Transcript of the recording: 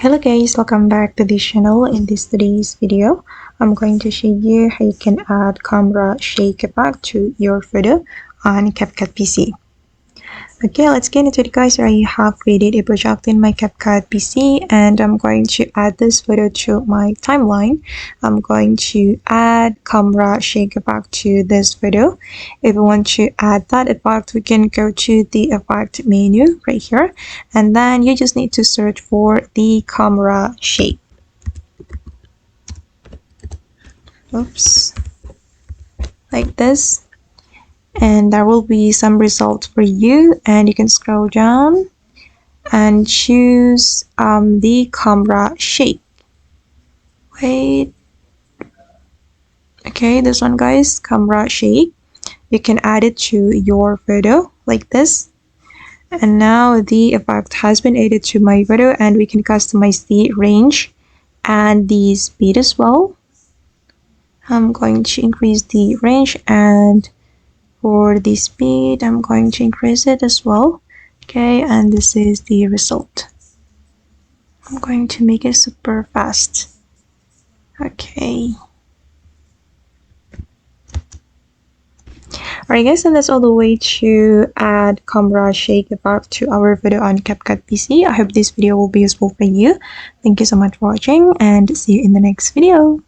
Hello guys, welcome back to this channel. In today's video, I'm going to show you how you can add camera shake effect to your photo on CapCut PC. Okay, let's get into it guys. I have created a project in my CapCut PC and I'm going to add this photo to my timeline. I'm going to add camera shake effect to this photo. If we want to add that effect, we can go to the effect menu right here, and then you just need to search for the camera shake. Oops, like this. And there will be some results for you, and you can scroll down and choose the camera shake. Wait, okay, this one guys, camera shake. You can add it to your photo like this, and now the effect has been added to my photo, and we can customize the range and the speed as well. I'm going to increase the range, and for the speed I'm going to increase it as well. Okay, and this is the result. I'm going to make it super fast. Okay, alright guys, and that's all the way to add camera shake effect to our video on CapCut PC. I hope this video will be useful for you. Thank you so much for watching, and see you in the next video.